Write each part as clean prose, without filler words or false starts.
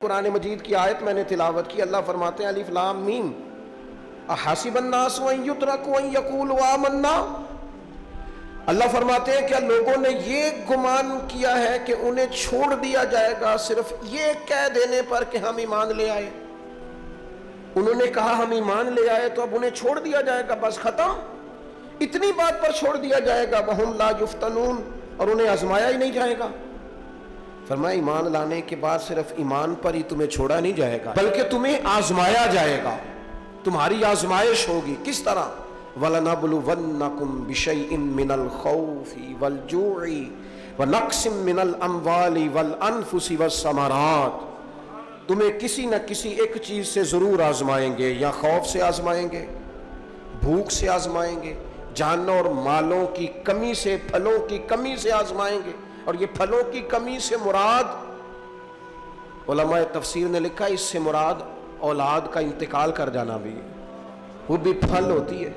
قرآن مجید کی آیت میں نے تلاوت کی. اللہ فرماتے ہیں الف لام میم احسب الناس ان یترکوا ان یقولوا آمنا. اللہ فرماتے ہیں کیا لوگوں نے یہ گمان کیا ہے کہ انہیں چھوڑ دیا جائے گا صرف یہ کہہ دینے پر کہ ہم ایمان لے آئے. انہوں نے کہا ہم ایمان لے آئے تو اب انہیں چھوڑ دیا جائے گا, بس ختم, اتنی بات پر چھوڑ دیا جائے گا. وہم لا یفتنون, اور انہیں آزمایا ہی نہیں جائے گا. فرمایا ایمان لانے کے بعد صرف ایمان پر ہی تمہیں چھوڑا نہیں جائے گا بلکہ تمہیں آزمایا جائے گا, تمہاری آزمائش ہوگی. کس طرح؟ وَلَنَبْلُوَنَّكُمْ بِشَيْءٍ مِّنَ الْخَوْفِ وَالْجُوعِ وَنَقْصٍ مِّنَ الْأَمْوَالِ وَالْأَنفُسِ وَالثَّمَرَاتِ. تمہیں کسی نہ کسی ایک چیز سے ضرور آزمائیں گے, یا خوف سے آزمائیں گے, بھوک سے آزمائیں گے, جانوں اور مالوں کی کمی سے, پھلوں کی کمی سے آزمائیں گے. اور یہ پھلوں کی کمی سے مراد, علماء تفسیر نے لکھا اس سے مراد اولاد کا انتقال کر جانا بھی ہے, وہ بھی پھل ہوتی ہے.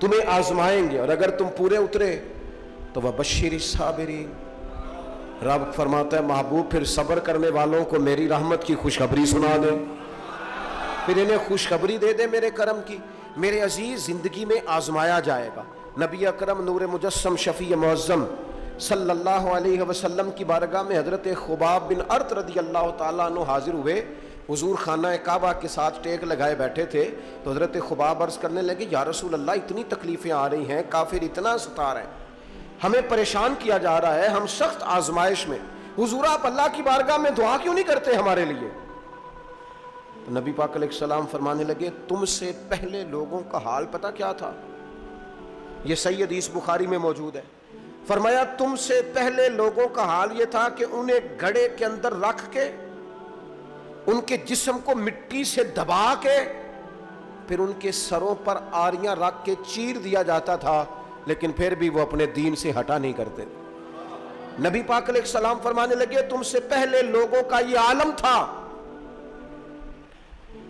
تمہیں آزمائیں گے اور اگر تم پورے اترے تو وَبَشِّرِ الصَّابِرِينَ. رب فرماتا ہے محبوب پھر صبر کرنے والوں کو میری رحمت کی خوشخبری سنا دے, پھر انہیں خوشخبری دے دے میرے کرم کی. میرے عزیز, زندگی میں آزمایا جائے گا. نبی اکرم نور مجسم شفیع معظم صلی اللہ علیہ وسلم کی بارگاہ میں حضرت خباب بن ارت رضی اللہ تعالیٰ عنہ حاضر ہوئے. حضور خانہ کعبہ کے ساتھ ٹیک لگائے بیٹھے تھے تو حضرت خباب عرض کرنے لگے یا رسول اللہ اتنی تکلیفیں آ رہی ہیں, کافر اتنا ستا رہے ہیں, ہمیں پریشان کیا جا رہا ہے, ہم سخت آزمائش میں. حضور آپ اللہ کی بارگاہ میں دعا کیوں نہیں کرتے ہمارے لیے؟ تو نبی پاک علیہ السلام فرمانے لگے تم سے پہلے لوگوں کا حال پتہ کیا تھا؟ یہ صحیح حدیث بخاری میں موجود ہے. فرمایا تم سے پہلے لوگوں کا حال یہ تھا کہ انہیں گڑھے کے اندر رکھ کے, ان کے جسم کو مٹی سے دبا کے, پھر ان کے سروں پر آریاں رکھ کے چیر دیا جاتا تھا, لیکن پھر بھی وہ اپنے دین سے ہٹا نہیں کرتے. نبی پاک علیہ السلام فرمانے لگے تم سے پہلے لوگوں کا یہ عالم تھا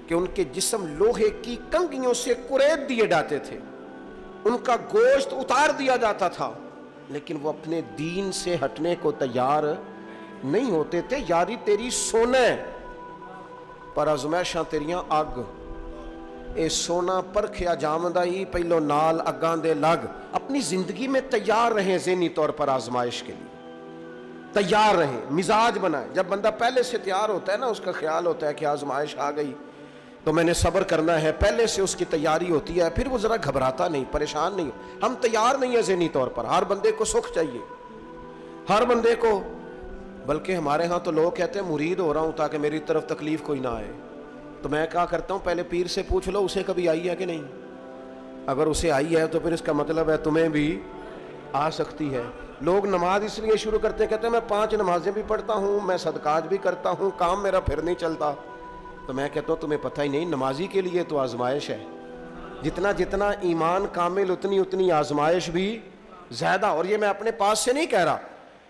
کہ ان کے جسم لوہے کی کنگھیوں سے کریت دیے جاتے تھے, ان کا گوشت اتار دیا جاتا تھا, لیکن وہ اپنے دین سے ہٹنے کو تیار نہیں ہوتے تھے. یاری تیری سونے پر ازمائشاں تیریاں اگ, اے سونا پرکھیا جامدہ ہی پہلو نال اگاں دے لگ. اپنی زندگی میں تیار رہیں, ذہنی طور پر آزمائش کے لیے تیار رہیں, مزاج بنائیں. جب بندہ پہلے سے تیار ہوتا ہے نا, اس کا خیال ہوتا ہے کہ آزمائش آ گئی تو میں نے صبر کرنا ہے, پہلے سے اس کی تیاری ہوتی ہے, پھر وہ ذرا گھبراتا نہیں, پریشان نہیں. ہم تیار نہیں ہیں ذہنی طور پر. ہر بندے کو سکھ چاہیے, ہر بندے کو. بلکہ ہمارے ہاں تو لوگ کہتے ہیں مرید ہو رہا ہوں تاکہ میری طرف تکلیف کوئی نہ آئے. تو میں کیا کرتا ہوں, پہلے پیر سے پوچھ لو اسے کبھی آئی ہے کہ نہیں. اگر اسے آئی ہے تو پھر اس کا مطلب ہے تمہیں بھی آ سکتی ہے. لوگ نماز اس لیے شروع کرتے ہیں, کہتے ہیں میں 5 نمازیں بھی پڑھتا ہوں, میں صدقات بھی کرتا ہوں, کام میرا پھر نہیں چلتا. تو میں کہتا ہوں تمہیں پتہ ہی نہیں, نمازی کے لیے تو آزمائش ہے. جتنا جتنا ایمان کامل اتنی اتنی آزمائش بھی زیادہ. اور یہ میں اپنے پاس سے نہیں کہہ رہا.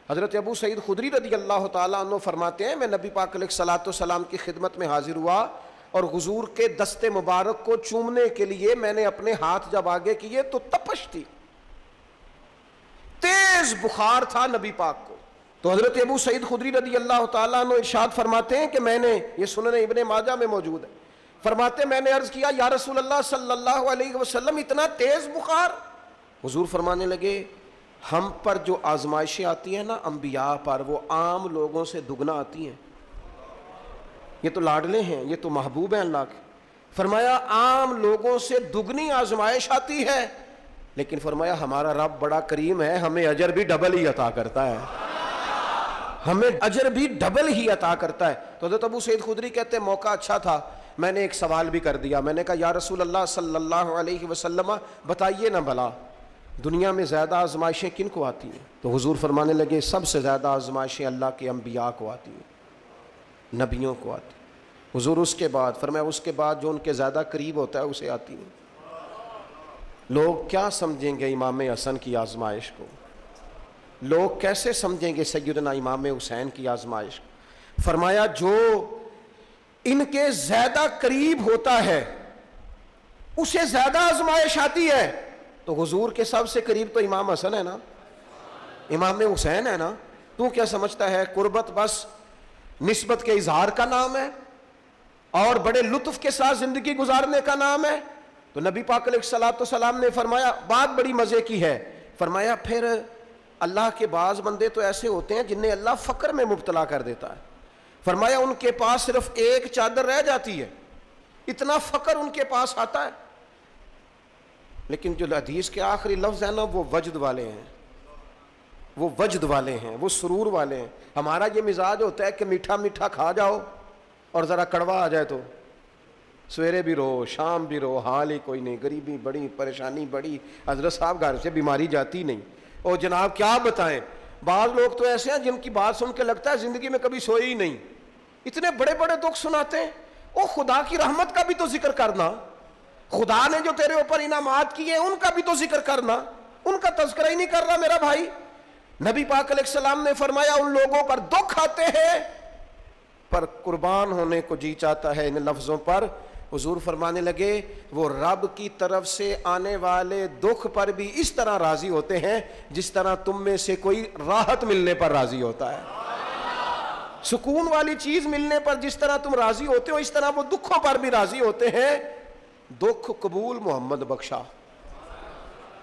حضرت ابو سعید خدری رضی اللہ تعالیٰ عنہ فرماتے ہیں میں نبی پاک علیہ الصلوۃ والسلام کی خدمت میں حاضر ہوا اور حضور کے دست مبارک کو چومنے کے لیے میں نے اپنے ہاتھ جب آگے کیے تو تپش تھی, تیز بخار تھا نبی پاک کو. تو حضرت ابو سعید خدری رضی اللہ تعالیٰ عنہ ارشاد فرماتے ہیں کہ میں نے, یہ سنن ابن ماجہ میں موجود ہے, فرماتے میں نے عرض کیا یا رسول اللہ صلی اللہ علیہ وسلم اتنا تیز بخار؟ حضور فرمانے لگے ہم پر جو آزمائشیں آتی ہیں نا انبیاء پر, وہ عام لوگوں سے دگنا آتی ہیں. یہ تو لاڈلے ہیں, یہ تو محبوب ہیں اللہ کے. فرمایا عام لوگوں سے دگنی آزمائش آتی ہے, لیکن فرمایا ہمارا رب بڑا کریم ہے, ہمیں اجر بھی ڈبل ہی عطا کرتا ہے, ہمیں اجر بھی ڈبل ہی عطا کرتا ہے. تو حضرت ابو سعید خدری کہتے ہیں موقع اچھا تھا, میں نے ایک سوال بھی کر دیا. میں نے کہا یا رسول اللہ صلی اللہ علیہ وسلم بتائیے نا بھلا دنیا میں زیادہ آزمائشیں کن کو آتی ہیں؟ تو حضور فرمانے لگے سب سے زیادہ آزمائشیں اللہ کے انبیاء کو آتی ہیں, نبیوں کو آتی ہیں. حضور اس کے بعد فرمایا اس کے بعد جو ان کے زیادہ قریب ہوتا ہے اسے آتی ہیں. لوگ کیا سمجھیں گے امام حسن کی آزمائش کو, لوگ کیسے سمجھیں گے سیدنا امام حسین کی آزمائش کو؟ فرمایا جو ان کے زیادہ قریب ہوتا ہے اسے زیادہ آزمائش آتی ہے. تو حضور کے سب سے قریب تو امام حسن ہے نا, امام حسین ہے نا. تو کیا سمجھتا ہے قربت بس نسبت کے اظہار کا نام ہے اور بڑے لطف کے ساتھ زندگی گزارنے کا نام ہے. تو نبی پاک علیہ الصلوۃ والسلام نے فرمایا بات بڑی مزے کی ہے, فرمایا پھر اللہ کے بعض بندے تو ایسے ہوتے ہیں جنہیں اللہ فقر میں مبتلا کر دیتا ہے. فرمایا ان کے پاس صرف ایک چادر رہ جاتی ہے, اتنا فقر ان کے پاس آتا ہے. لیکن جو حدیث کے آخری لفظ ہے نا, وہ وجد والے ہیں, وہ وجد والے ہیں, وہ سرور والے ہیں. ہمارا یہ مزاج ہوتا ہے کہ میٹھا میٹھا کھا جاؤ اور ذرا کڑوا آ جائے تو سویرے بھی رو شام بھی رو, حال ہی کوئی نہیں, غریبی بڑی, پریشانی بڑی, حضرت صاحب گھر سے بیماری جاتی نہیں. اور جناب کیا بتائیں, بعض لوگ تو ایسے ہیں جن کی بات سن کے لگتا ہے زندگی میں کبھی سوئے ہی نہیں, اتنے بڑے بڑے دکھ سناتے ہیں. او خدا کی رحمت کا بھی تو ذکر کرنا, خدا نے جو تیرے اوپر انعامات کیے ان کا بھی تو ذکر کرنا, ان کا تذکرہ ہی نہیں کر رہا میرا بھائی. نبی پاک علیہ السلام نے فرمایا ان لوگوں پر دکھ آتے ہیں پر قربان ہونے کو جی چاہتا ہے ان لفظوں پر. حضور فرمانے لگے وہ رب کی طرف سے آنے والے دکھ پر بھی اس طرح راضی ہوتے ہیں جس طرح تم میں سے کوئی راحت ملنے پر راضی ہوتا ہے. سکون والی چیز ملنے پر جس طرح تم راضی ہوتے ہو اس طرح وہ دکھوں پر بھی راضی ہوتے ہیں. دکھ قبول محمد بخشا,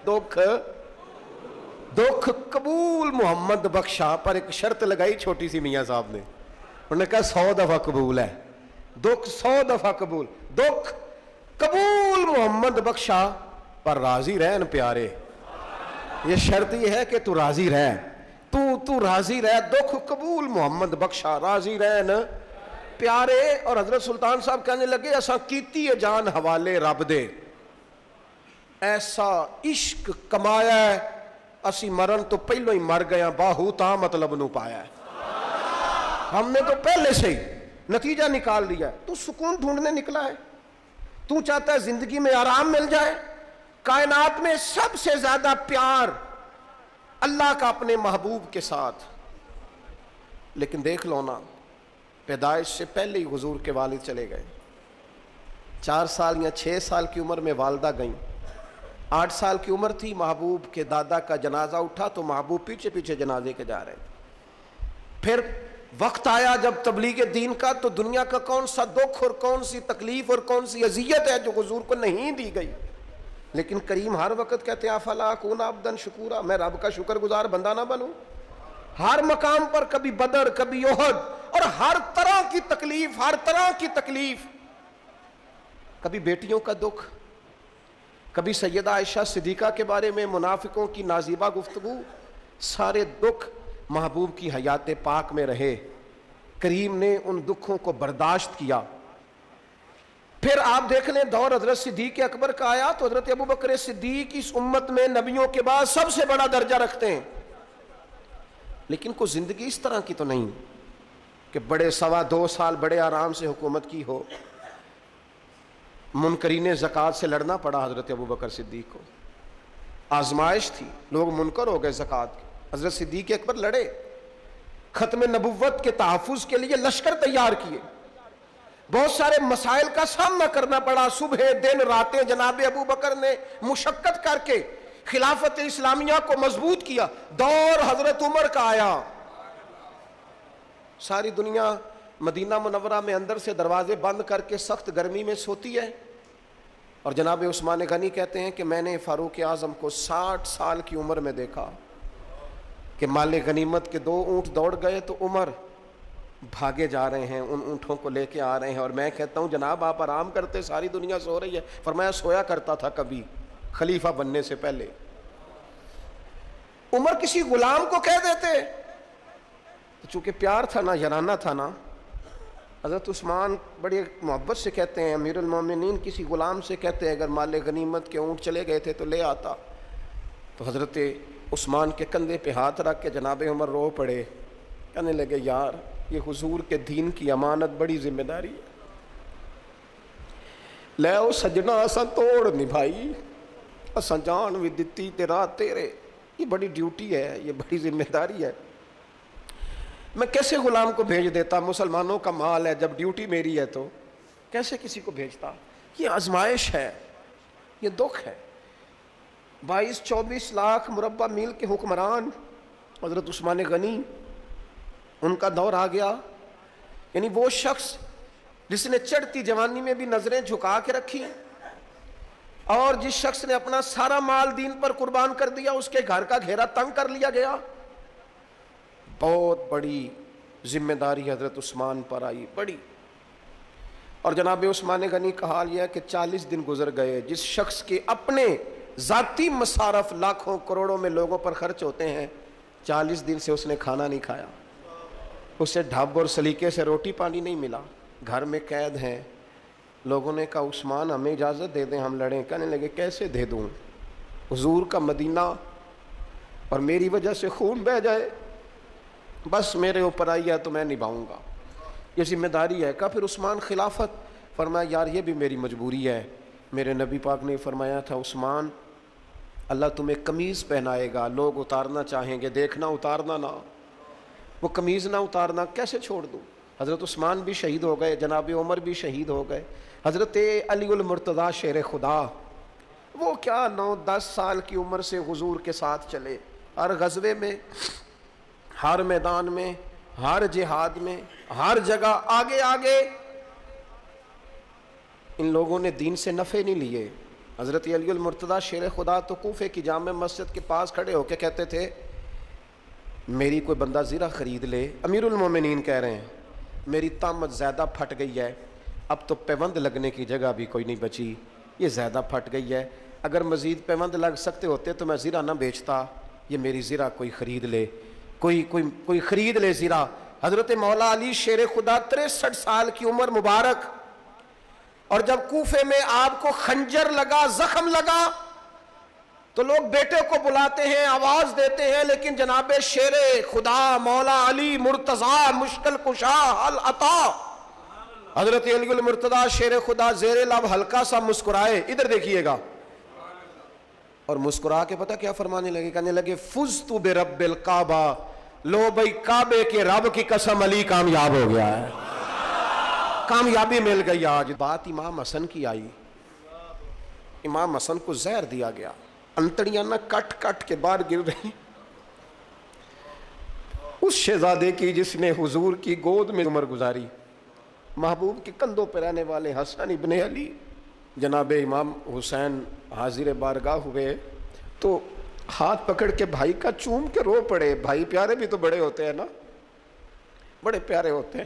دکھ قبول محمد بخشا, پر ایک شرط لگائی چھوٹی سی میاں صاحب نے, انہوں نے کہا 100 دفعہ قبول ہے, دکھ 100 دفعہ قبول, دکھ قبول محمد بخشا پر راضی رہن پیارے. یہ شرط یہ ہے کہ تو راضی رہ, تو راضی رہ, دکھ قبول محمد بخشا, راضی رہن پیارے. اور حضرت سلطان صاحب کہنے لگے ایسا کیتی ہے جان حوالے رب دے, ایسا عشق کمایا ہے اسی مرن تو پہلو ہی مر گیا, باہو تا مطلب نو پایا ہے. ہم نے تو پہلے سے ہی نتیجہ نکال لیا ہے. تو سکون ڈھونڈنے نکلا ہے, تو چاہتا ہے زندگی میں آرام مل جائے. کائنات میں سب سے زیادہ پیار اللہ کا اپنے محبوب کے ساتھ. لیکن دیکھ لو نا, پیدائش سے پہلے ہی حضور کے والد چلے گئے. 4 سال یا 6 سال کی عمر میں والدہ گئیں. 8 سال کی عمر تھی, محبوب کے دادا کا جنازہ اٹھا تو محبوب پیچھے پیچھے جنازے کے جا رہے ہیں. پھر وقت آیا جب تبلیغ دین کا, تو دنیا کا کون سا دکھ اور کون سی تکلیف اور کون سی اذیت ہے جو حضور کو نہیں دی گئی. لیکن کریم ہر وقت کہتے ہیں افلا اکون عبدا شکورا, میں رب کا شکر گزار بندہ نہ بنوں. ہر مقام پر کبھی بدر کبھی احد, اور ہر طرح کی تکلیف, ہر طرح کی تکلیف. کبھی بیٹیوں کا دکھ, کبھی سیدہ عائشہ صدیقہ کے بارے میں منافقوں کی نازیبہ گفتگو. سارے دکھ محبوب کی حیات پاک میں رہے. کریم نے ان دکھوں کو برداشت کیا. پھر آپ دیکھ لیں دور حضرت صدیق اکبر کا آیا تو حضرت ابوبکر صدیق اس امت میں نبیوں کے بعد سب سے بڑا درجہ رکھتے ہیں. لیکن کوئی زندگی اس طرح کی تو نہیں کہ بڑے 2.25 سال بڑے آرام سے حکومت کی ہو. منکرین زکوٰۃ سے لڑنا پڑا حضرت ابوبکر صدیق کو, آزمائش تھی, لوگ منکر ہو گئے زکوٰۃ کے. حضرت صدیق اکبر لڑے, ختم نبوت کے تحفظ کے لیے لشکر تیار کیے, بہت سارے مسائل کا سامنا کرنا پڑا. صبح دن راتیں جناب ابوبکر نے مشقت کر کے خلافت اسلامیہ کو مضبوط کیا. دور حضرت عمر کا آیا, ساری دنیا مدینہ منورہ میں اندر سے دروازے بند کر کے سخت گرمی میں سوتی ہے, اور جناب عثمان غنی کہتے ہیں کہ میں نے فاروق اعظم کو 60 سال کی عمر میں دیکھا کہ مال غنیمت کے 2 اونٹ دوڑ گئے تو عمر بھاگے جا رہے ہیں, ان اونٹوں کو لے کے آ رہے ہیں. اور میں کہتا ہوں جناب آپ آرام کرتے, ساری دنیا سو رہی ہے. فرمایا سویا کرتا تھا کبھی خلیفہ بننے سے پہلے. عمر کسی غلام کو کہہ دیتے, چونکہ پیار تھا نا, یارانہ تھا نا. حضرت عثمان بڑی محبت سے کہتے ہیں امیر المومنین کسی غلام سے کہتے ہیں اگر مال غنیمت کے اونٹ چلے گئے تھے تو لے آتا. تو حضرت عثمان کے کندھے پہ ہاتھ رکھ کے جناب عمر رو پڑے, کہنے لگے یار یہ حضور کے دین کی امانت بڑی ذمہ داری ہے, لے او سجنا اساں توڑ نبھائی, اساں جان بھی دتی تیرا تیرے, یہ بڑی ڈیوٹی ہے, یہ بڑی ذمہ داری ہے. میں کیسے غلام کو بھیج دیتا, مسلمانوں کا مال ہے, جب ڈیوٹی میری ہے تو کیسے کسی کو بھیجتا. یہ آزمائش ہے, یہ دکھ ہے. 22-24 لاکھ مربع میل کے حکمران حضرت عثمان غنی, ان کا دور آ گیا. یعنی وہ شخص جس نے چڑھتی جوانی میں بھی نظریں جھکا کے رکھی اور جس شخص نے اپنا سارا مال دین پر قربان کر دیا، اس کے گھر کا گھیرا تنگ کر لیا گیا. بہت بڑی ذمہ داری حضرت عثمان پر آئی، بڑی. اور جناب عثمان غنی کا حال یہ ہے کہ 40 دن گزر گئے. جس شخص کے اپنے ذاتی مصارف لاکھوں کروڑوں میں لوگوں پر خرچ ہوتے ہیں، 40 دن سے اس نے کھانا نہیں کھایا، اسے ڈھب اور سلیقے سے روٹی پانی نہیں ملا، گھر میں قید ہیں. لوگوں نے کہا عثمان ہمیں اجازت دے دیں ہم لڑیں. کہنے لگے کیسے دے دوں، حضور کا مدینہ اور میری وجہ سے خون بہہ جائے، بس میرے اوپر آئی ہے تو میں نبھاؤں گا، یہ ذمہ داری ہے. کہا پھر عثمان خلافت. فرمایا یار یہ بھی میری مجبوری ہے. میرے نبی پاک نے فرمایا تھا عثمان اللہ تمہیں قمیض پہنائے گا، لوگ اتارنا چاہیں گے، دیکھنا اتارنا نہ، وہ قمیض نہ اتارنا کیسے چھوڑ دوں. حضرت عثمان بھی شہید ہو گئے، جناب عمر بھی شہید ہو گئے. حضرت علی المرتضیٰ شیر خدا وہ کیا 9-10 سال کی عمر سے حضور کے ساتھ چلے، ہر غزوے میں، ہر میدان میں، ہر جہاد میں، ہر جگہ آگے آگے. ان لوگوں نے دین سے نفع نہیں لیے. حضرت علی المرتضیٰ شیر خدا تو کوفے کی جامع مسجد کے پاس کھڑے ہو کے کہتے تھے میری کوئی بندہ زیرہ خرید لے. امیر المومنین کہہ رہے ہیں میری طامت زیادہ پھٹ گئی ہے، اب تو پیوند لگنے کی جگہ بھی کوئی نہیں بچی، یہ زیادہ پھٹ گئی ہے، اگر مزید پیوند لگ سکتے ہوتے تو میں زیرہ نہ بیچتا، یہ میری زیرہ کوئی خرید لے، کوئی خرید لے زیرہ. حضرت مولا علی شیر خدا 63 سال کی عمر مبارک، اور جب کوفے میں آپ کو خنجر لگا، زخم لگا تو لوگ بیٹے کو بلاتے ہیں، آواز دیتے ہیں، لیکن جناب شیر خدا مولا علی مرتضیٰ مشکل کشا حل عطا حضرت علی المرتضیٰ شیر خدا زیر لب ہلکا سا مسکرائے، ادھر دیکھیے گا، اور مسکرا کے پتہ کیا فرمانے لگے، کہنے لگے فزت برب الکعبہ، لو بھائی کعبے کے رب کی قسم علی کامیاب ہو گیا ہے، کامیابی مل گئی. آج بات امام حسن کی آئی، امام حسن کو زہر دیا گیا، انتڑیاں نہ کٹ کٹ کے باہر گر رہی. اس شہزادے کی جس نے حضور کی گود میں عمر گزاری، محبوب کے کندھوں پہ رہنے والے حسن ابن علی، جناب امام حسین حاضر بارگاہ ہوئے تو ہاتھ پکڑ کے بھائی کا چوم کے رو پڑے. بھائی پیارے بھی تو بڑے ہوتے ہیں نا، بڑے پیارے ہوتے ہیں،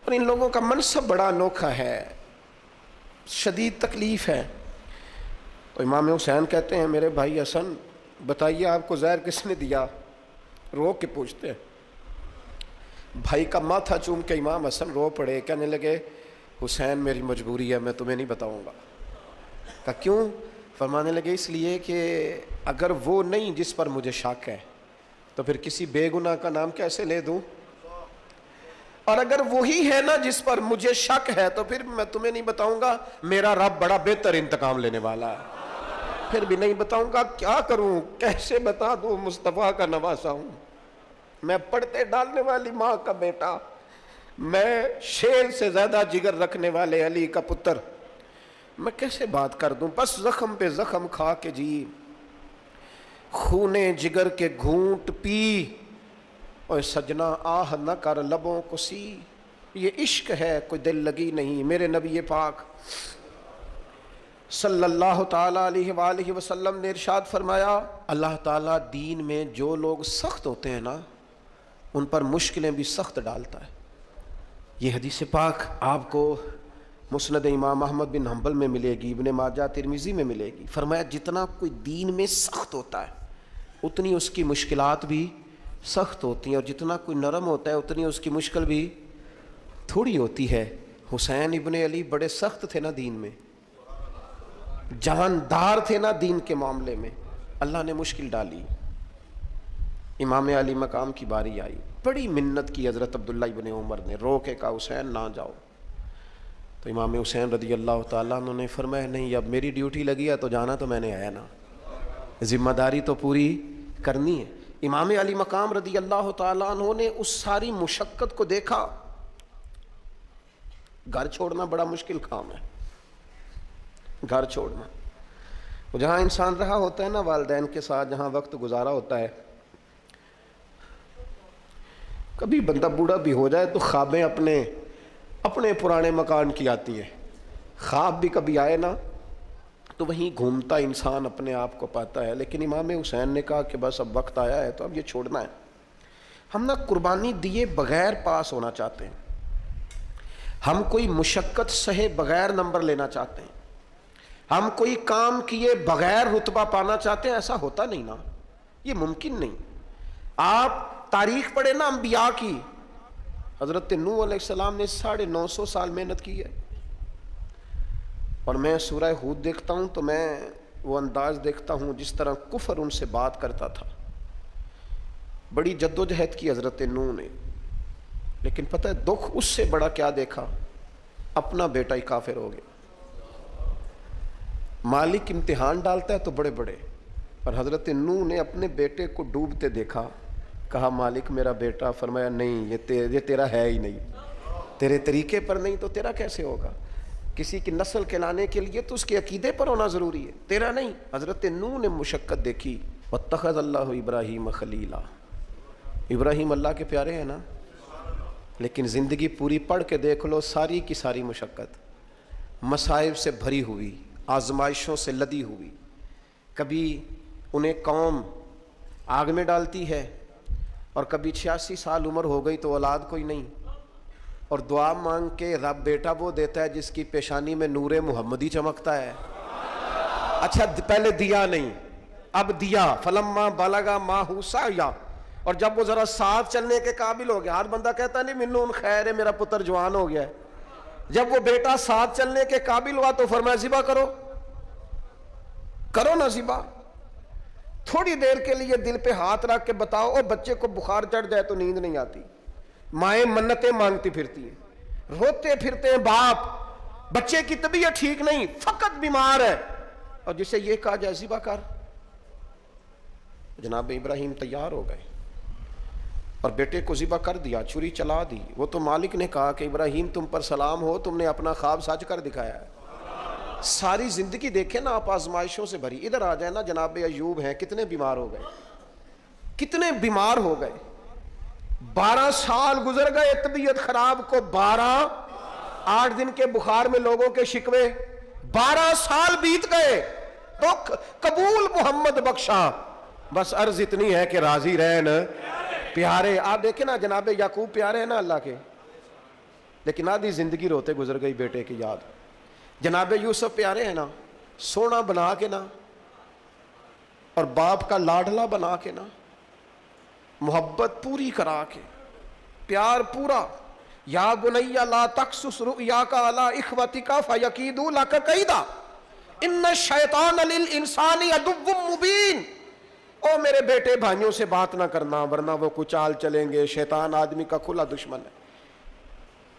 اور ان لوگوں کا منصب بڑا انوکھا ہے، شدید تکلیف ہے. تو امام حسین کہتے ہیں میرے بھائی حسن بتائیے آپ کو زہر کس نے دیا، رو کے پوچھتے ہیں. بھائی کا ماتھا چوم کے امام حسن رو پڑے، کہنے لگے حسین میری مجبوری ہے، میں تمہیں نہیں بتاؤں گا. کہا کیوں؟ فرمانے لگے اس لیے کہ اگر وہ نہیں جس پر مجھے شک ہے تو پھر کسی بے گناہ کا نام کیسے لے دوں، اور اگر وہی ہے نا جس پر مجھے شک ہے تو پھر میں تمہیں نہیں بتاؤں گا، میرا رب بڑا بہتر انتقام لینے والا ہے، پھر بھی نہیں بتاؤں گا. کیا کروں، کیسے بتا دوں، مصطفیٰ کا نواسا ہوں، میں پڑھتے ڈالنے والی ماں کا بیٹا، میں شیر سے زیادہ جگر رکھنے والے علی کا پتر، میں کیسے بات کر دوں. بس زخم پہ زخم کھا کے جی، خونے جگر کے گھونٹ پی، اور سجنا آہ نہ کر لبوں کو سی، یہ عشق ہے کوئی دل لگی نہیں. میرے نبی پاک صلی اللہ تعالیٰ علیہ وآلہ وسلم نے ارشاد فرمایا اللہ تعالیٰ دین میں جو لوگ سخت ہوتے ہیں نا ان پر مشکلیں بھی سخت ڈالتا ہے. یہ حدیث پاک آپ کو مسند امام احمد بن حنبل میں ملے گی، ابن ماجہ ترمذی میں ملے گی. فرمایا جتنا کوئی دین میں سخت ہوتا ہے اتنی اس کی مشکلات بھی سخت ہوتی ہیں، اور جتنا کوئی نرم ہوتا ہے اتنی اس کی مشکل بھی تھوڑی ہوتی ہے. حسین ابن علی بڑے سخت تھے نا دین میں، جاندار تھے نا دین کے معاملے میں، اللہ نے مشکل ڈالی. امام علی مقام کی باری آئی، بڑی منت کی حضرت عبداللہ ابن عمر نے، رو کے کہا حسین نہ جاؤ. تو امام حسین رضی اللہ تعالیٰ عنہ نے فرمایا نہیں اب میری ڈیوٹی لگی ہے تو جانا تو میں نے ہے نا، ذمہ داری تو پوری کرنی ہے. امام علی مقام رضی اللہ تعالیٰ عنہ نے اس ساری مشقت کو دیکھا. گھر چھوڑنا بڑا مشکل کام ہے، گھر چھوڑنا. جہاں انسان رہا ہوتا ہے نا والدین کے ساتھ، جہاں وقت گزارا ہوتا ہے، کبھی بندہ بوڑھا بھی ہو جائے تو خوابیں اپنے اپنے پرانے مکان کی آتی ہے. خواب بھی کبھی آئے نا تو وہیں گھومتا انسان اپنے آپ کو پاتا ہے. لیکن امام حسین نے کہا کہ بس اب وقت آیا ہے تو اب یہ چھوڑنا ہے. ہم نہ قربانی دیے بغیر پاس ہونا چاہتے ہیں, ہم کوئی مشقت سہے بغیر نمبر لینا چاہتے ہیں, ہم کوئی کام کیے بغیر رتبہ پانا چاہتے ہیں. ایسا ہوتا نہیں نا, یہ ممکن نہیں. آپ تاریخ پڑھیں نا انبیاء کی, حضرت نوح علیہ السلام نے 950 سال محنت کی ہے. اور میں سورہ ہود دیکھتا ہوں تو میں وہ انداز دیکھتا ہوں جس طرح کفر ان سے بات کرتا تھا. بڑی جدوجہد کی حضرت نوح نے, لیکن پتہ ہے دکھ اس سے بڑا کیا دیکھا, اپنا بیٹا ہی کافر ہو گیا. مالک امتحان ڈالتا ہے تو بڑے بڑے, اور حضرت نوح نے اپنے بیٹے کو ڈوبتے دیکھا, کہا مالک میرا بیٹا, فرمایا نہیں یہ تیرا ہے ہی نہیں, تیرے طریقے پر نہیں تو تیرا کیسے ہوگا. کسی کی نسل کہلانے کے لیے تو اس کے عقیدے پر ہونا ضروری ہے, تیرا نہیں. حضرت نوح نے مشقت دیکھی. واتخذ اللہ ابراہیم خلیلا, ابراہیم اللہ کے پیارے ہیں نا, لیکن زندگی پوری پڑھ کے دیکھ لو, ساری کی ساری مشقت مصائب سے بھری ہوئی, آزمائشوں سے لدی ہوئی. کبھی انہیں قوم آگ میں ڈالتی ہے, اور کبھی 86 سال عمر ہو گئی تو اولاد کوئی نہیں, اور دعا مانگ کے رب بیٹا وہ دیتا ہے جس کی پیشانی میں نور محمدی چمکتا ہے. اچھا پہلے دیا نہیں, اب دیا. فلما بلغ معہ سعیا, اور جب وہ ذرا ساتھ چلنے کے قابل ہو گیا, ہر بندہ کہتا نہیں منون خیر ہے میرا پتر جوان ہو گیا ہے. جب وہ بیٹا ساتھ چلنے کے قابل ہوا تو فرمایا ذبح کرو نا ذبح. تھوڑی دیر کے لیے دل پہ ہاتھ رکھ کے بتاؤ, اور بچے کو بخار چڑھ جائے تو نیند نہیں آتی, مائیں منتیں مانگتی پھرتی ہیں, روتے پھرتے ہیں باپ, بچے کی طبیعت ٹھیک نہیں, فقط بیمار ہے, اور جسے یہ کہا جائے ذبح کر. جناب ابراہیم تیار ہو گئے اور بیٹے کو ذبح کر دیا, چھری چلا دی. وہ تو مالک نے کہا کہ ابراہیم تم پر سلام ہو, تم نے اپنا خواب سچ کر دکھایا ہے. ساری زندگی دیکھیں نا آپ آزمائشوں سے بھری. ادھر آ جائیں نا, جناب ایوب ہیں, کتنے بیمار ہو گئے, کتنے بیمار ہو گئے. 12 سال گزر گئے طبیعت خراب کو, 8 دن کے بخار میں لوگوں کے شکوے, 12 سال بیت گئے, دکھ قبول محمد بخشا. بس عرض اتنی ہے کہ راضی رہن پیارے. آپ دیکھیں نا جناب یعقوب پیارے ہیں نا اللہ کے, لیکن آدھی زندگی روتے گزر گئی بیٹے کی یاد. جناب یوسف پیارے ہیں نا, سونا بنا کے نا, اور باپ کا لاڈلا بنا کے نا, محبت پوری کرا کے, پیار پورا. یا بنی لا تقصص رؤیاک علی اخوتک فیکیدوا لک کیدا ان الشیطان للانسان عدو مبین. او میرے بیٹے بھائیوں سے بات نہ کرنا ورنہ وہ کچھ چال چلیں گے, شیطان آدمی کا کھلا دشمن ہے.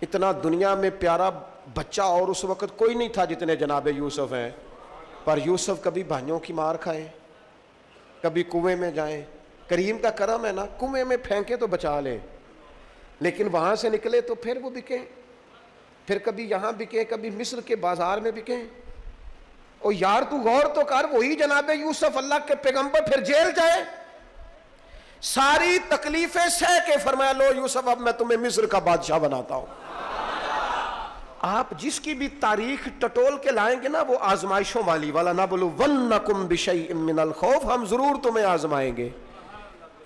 اتنا دنیا میں پیارا بچہ اور اس وقت کوئی نہیں تھا جتنے جناب یوسف ہیں. پر یوسف کبھی بھائیوں کی مار کھائیں, کبھی کنویں میں جائیں. کریم کا کرم ہے نا, کنویں میں پھینکے تو بچا لیں, لیکن وہاں سے نکلے تو پھر وہ بکیں, پھر کبھی یہاں بکیں, کبھی مصر کے بازار میں بکیں. اور یار تو غور تو کر, وہی جناب یوسف اللہ کے پیغمبر پھر جیل جائے, ساری تکلیفیں سہ کے فرمایا لو یوسف اب میں تمہیں مصر کا بادشاہ بناتا ہوں. آپ جس کی بھی تاریخ ٹٹول کے لائیں گے نا وہ آزمائشوں والی والا نَبْلُوَنَّكُمْ بِشَيْءٍ مِّنَ الْخَوْفِ, ہم ضرور تمہیں آزمائیں گے.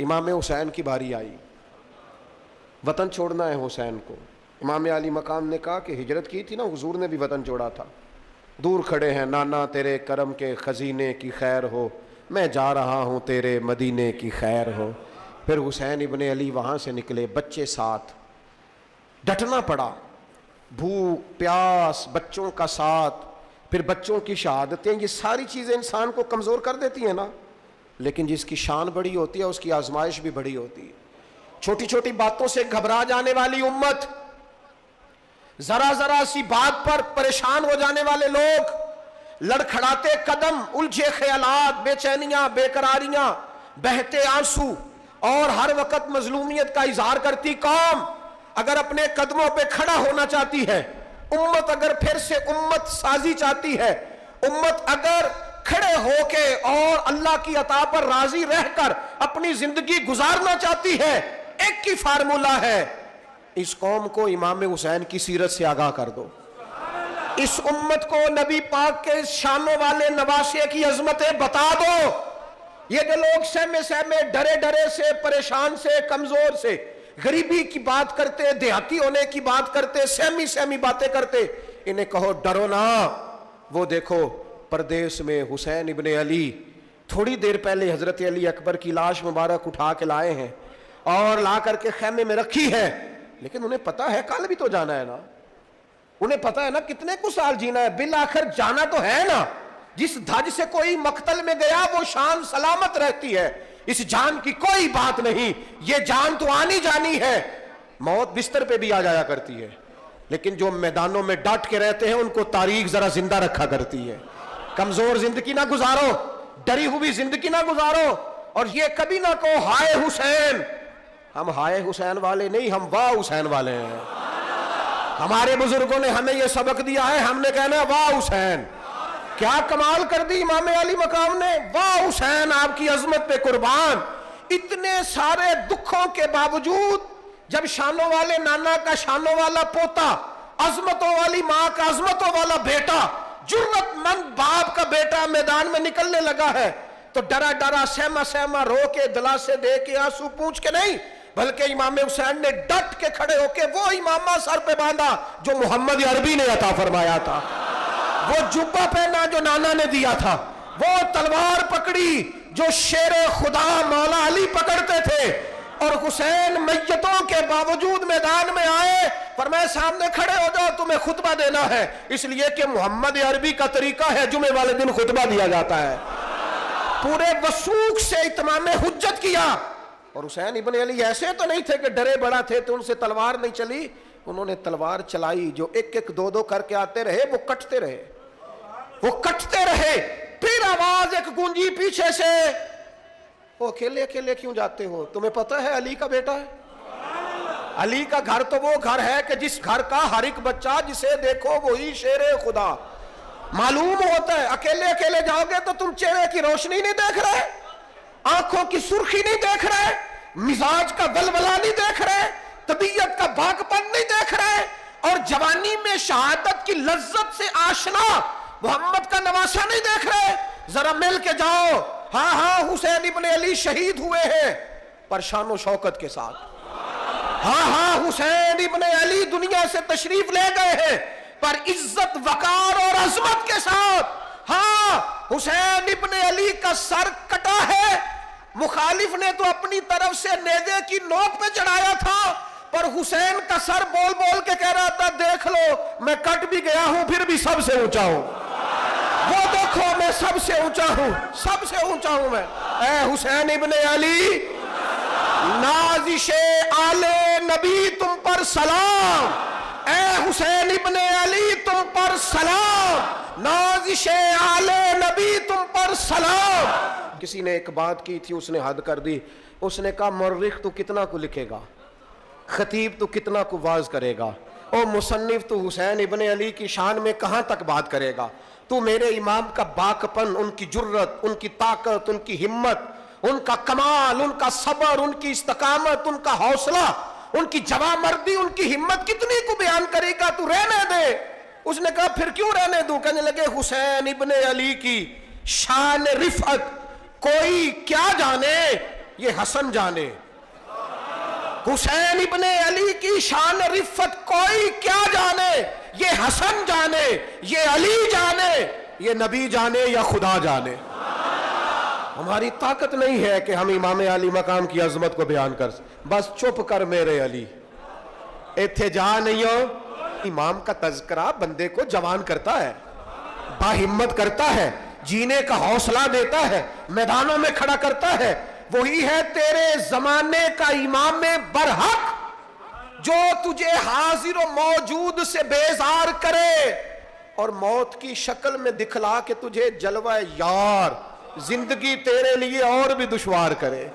امام حسین کی باری آئی, وطن چھوڑنا ہے حسین کو. امام علی مقام نے کہا کہ ہجرت کی تھی نا, حضور نے بھی وطن چھوڑا تھا. دور کھڑے ہیں نانا تیرے کرم کے خزینے کی خیر ہو, میں جا رہا ہوں تیرے مدینے کی خیر ہو. پھر حسین ابن علی وہاں سے نکلے, بچے ساتھ, ڈٹنا پڑا, بھوک پیاس, بچوں کا ساتھ, پھر بچوں کی شہادتیں. یہ ساری چیزیں انسان کو کمزور کر دیتی ہیں نا, لیکن جس کی شان بڑی ہوتی ہے اس کی آزمائش بھی بڑی ہوتی ہے. چھوٹی چھوٹی باتوں سے گھبرا جانے والی امت, ذرا ذرا سی بات پر پریشان ہو جانے والے لوگ, لڑکھڑاتے قدم, الجھے خیالات, بے چینیاں, بے قراریاں, بہتے آنسو, اور ہر وقت مظلومیت کا اظہار کرتی قوم اگر اپنے قدموں پہ کھڑا ہونا چاہتی ہے, امت اگر پھر سے امت سازی چاہتی ہے, امت اگر کھڑے ہو کے اور اللہ کی عطا پر راضی رہ کر اپنی زندگی گزارنا چاہتی ہے, ایک ہی فارمولہ ہے, اس قوم کو امام حسین کی سیرت سے آگاہ کر دو، اس امت کو نبی پاک کے شانوں والے نواسے کی عظمتیں بتا دو۔ یہ جو لوگ سہمے سہمے ڈرے ڈرے سے، پریشان سے، کمزور سے، غریبی کی بات کرتے، دیہاتی ہونے کی بات کرتے، سہمی سہمی باتیں کرتے، انہیں کہو ڈرو نہ۔ وہ دیکھو پردیس میں حسین ابن علی تھوڑی دیر پہلے حضرت علی اکبر کی لاش مبارک اٹھا کے لائے ہیں اور لا کر کے خیمے میں رکھی ہے، لیکن انہیں پتا ہے کل بھی تو جانا ہے نا، انہیں پتا ہے نا کتنے کو سال جینا ہے، بالآخر جانا تو ہے نا۔ جس دھج سے کوئی مقتل میں گیا وہ شان سلامت رہتی ہے، اس جان کی کوئی بات نہیں، یہ جان تو آنی جانی ہے، موت بستر پہ بھی آ جایا کرتی ہے، لیکن جو میدانوں میں ڈٹ کے رہتے ہیں ان کو تاریخ ذرا زندہ رکھا کرتی ہے۔ کمزور زندگی نہ گزارو، ڈری ہوئی زندگی نہ گزارو، اور یہ کبھی نہ کہو ہائے حسین۔ ہم ہائے حسین والے نہیں، ہم واہ حسین والے ہیں۔ ہمارے بزرگوں نے ہمیں یہ سبق دیا ہے، ہم نے کہنا ہے واہ حسین۔ کیا کمال کر دی امام علی مقام نے، واہ حسین آپ کی عظمت پہ قربان۔ اتنے سارے دکھوں کے باوجود جب شانوں والے نانا کا شانوں والا پوتا، عظمتوں والی ماں کا عظمتوں والا بیٹا، جرت مند باپ کا بیٹا میدان میں نکلنے لگا ہے تو ڈرا ڈرا سہما سہما رو کے دلاسے دے کے آنسو پوچھ کے نہیں، بلکہ امام حسین نے ڈٹ کے کھڑے ہو کے وہ امامہ سر پہ باندھا جو محمد عربی نے عطا فرمایا تھا، وہ جبہ پہنا جو نانا نے دیا تھا، وہ تلوار پکڑی جو شیر خدا مولا علی پکڑتے تھے، اور حسین میتوں کے باوجود میدان میں آئے، فرمایا سامنے کھڑے ہو جاؤ، تمہیں خطبہ دینا ہے، اس لیے کہ محمد عربی کا طریقہ ہے جمعے والے دن خطبہ دیا جاتا ہے۔ پورے وثوق سے اتمام حجت کیا، اور حسین ابن علی ایسے تو نہیں تھے کہ ڈرے بڑا تھے تو ان سے تلوار نہیں چلی، انہوں نے تلوار چلائی، جو ایک ایک دو دو کر کے آتے رہے وہ کٹتے رہے، وہ کٹتے رہے، پھر آواز ایک گونجی پیچھے سے، وہ اکیلے اکیلے کیوں جاتے ہو، تمہیں پتہ ہے علی کا بیٹا ہے؟ علی کا گھر تو وہ گھر ہے کہ جس گھر کا ہر ایک بچہ جسے دیکھو وہی شیر خدا معلوم ہوتا ہے۔ اکیلے اکیلے جاؤ گے تو تم چہرے کی روشنی نہیں دیکھ رہے، آنکھوں کی سرخی نہیں دیکھ رہے، مزاج کا ولولہ نہیں دیکھ رہے، طبیعت کا باغپن نہیں دیکھ رہے، اور جوانی میں شہادت کی لذت سے آشنا محمد کا نواسا نہیں دیکھ رہے۔ ذرا مل کے جاؤ، ہاں ہاں حسین ابن علی شہید ہوئے ہیں پر شان و شوکت کے ساتھ، ہاں ہاں حسین ابن علی دنیا سے تشریف لے گئے ہیں پر عزت وقار اور عظمت کے ساتھ۔ ہاں حسین ابن علی کا سر کٹا ہے، مخالف نے تو اپنی طرف سے نیزے کی نوک پہ چڑھایا تھا، پر حسین کا سر بول بول کے کہہ رہا تھا دیکھ لو میں کٹ بھی گیا ہوں پھر بھی سب سے اونچا ہوں، وہ دیکھو میں سب سے اونچا ہوں، سب سے اونچا ہوں میں۔ اے حسین ابن علی، نازش آل نبی تم پر سلام، اے حسین ابن علی تم پر سلام، نازش آل نبی تم پر سلام۔ کسی نے ایک بات کی تھی، اس نے حد کر دی، اس نے کہا مورخ تو کتنا کو لکھے گا، خطیب تو کتنا کو واز کرے گا، اور مصنف تو حسین ابن علی کی شان میں کہاں تک بات کرے گا، تو میرے امام کا باقپن، ان کی جرت، ان کی طاقت، ان کی ہمت، ان کا کمال، ان کا صبر، ان کی استقامت، ان کا حوصلہ، ان کی جوامردی، ان کی ہمت کتنی کو بیان کرے گا، تو رہنے دے۔ اس نے کہا پھر کیوں رہنے دوں؟ کہنے لگے حسین ابن علی کی شان رفعت کوئی کیا جانے، یہ حسن جانے۔ حسین ابن علی کی شان رفعت کوئی کیا جانے، یہ حسن جانے، یہ علی جانے، یہ نبی جانے یا خدا جانے۔ ہماری طاقت نہیں ہے کہ ہم امام علی مقام کی عظمت کو بیان کر، بس چپ کر میرے علی، ایتھے جا نہیں ہو۔ امام کا تذکرہ بندے کو جوان کرتا ہے، باہمت کرتا ہے، جینے کا حوصلہ دیتا ہے، میدانوں میں کھڑا کرتا ہے۔ وہی ہے تیرے زمانے کا امام برحق جو تجھے حاضر و موجود سے بیزار کرے اور موت کی شکل میں دکھلا کے تجھے جلوہ یار زندگی تیرے لیے اور بھی دشوار کرے۔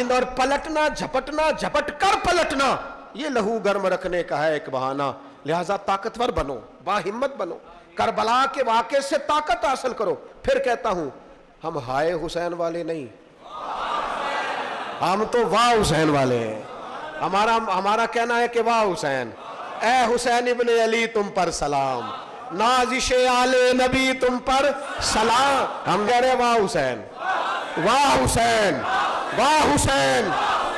اور پلٹنا، جھپٹنا، جھپٹ کر پلٹنا یہ لہو گرم رکھنے کا ہے ایک بہانہ۔ لہٰذا طاقتور بنو، باہمت بنو، کربلا کے واقعے سے طاقت حاصل کرو۔ پھر کہتا ہوں ہم ہائے حسین والے نہیں، ہم تو واہ حسین والے ہیں۔ ہمارا کہنا ہے کہ واہ حسین، اے حسین ابن علی تم پر سلام، نازش آل نبی تم پر سلام. ہم کہہ رہے ہیں واہ حسین، واہ حسین، واہ حسین،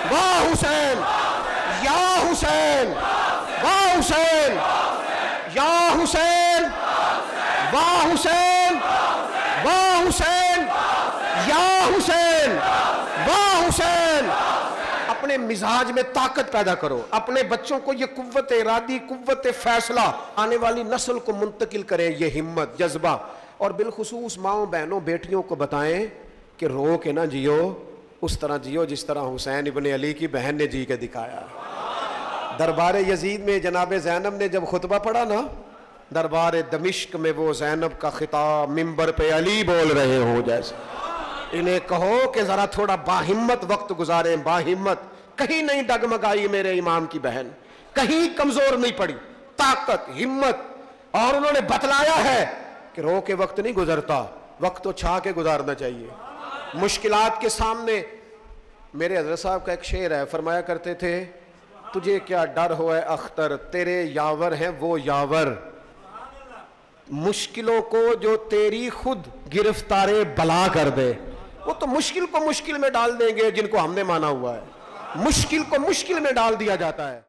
واہ حسین، یا حسین، واہ حسین، یا حسین، واہ حسین، واہ حسین، یا حسین، واہ حسین. اپنے مزاج میں طاقت پیدا کرو، اپنے بچوں کو یہ قوت ارادی، قوت فیصلہ آنے والی نسل کو منتقل کریں، یہ ہمت، جذبہ. اور بالخصوص ماؤں بہنوں بیٹیوں کو بتائیں کہ رو کے نہ جیو، اس طرح جیو جس طرح حسین ابن علی کی بہن نے جی کے دکھایا. دربار یزید میں جناب زینب نے جب خطبہ پڑھا نا، دربار دمشق میں وہ زینب کا خطاب منبر پہ علی بول رہے ہو جیسے. انہیں کہو کہ ذرا تھوڑا باہمت وقت گزاریں، باہمت. کہیں نہیں ڈگمگائی میرے امام کی بہن، کہیں کمزور نہیں پڑی، طاقت، ہمت. اور انہوں نے بتلایا ہے کہ رو کے وقت نہیں گزرتا، وقت تو چھا کے گزارنا چاہیے. مشکلات کے سامنے میرے حضرت صاحب کا ایک شعر ہے، فرمایا کرتے تھے تجھے کیا ڈر ہو اے اختر، تیرے یاور ہیں وہ یاور، مشکلوں کو جو تیری خود گرفتار بلا کر دے. وہ تو مشکل کو مشکل میں ڈال دیں گے جن کو ہم نے مانا ہوا ہے، مشکل کو مشکل میں ڈال دیا جاتا ہے.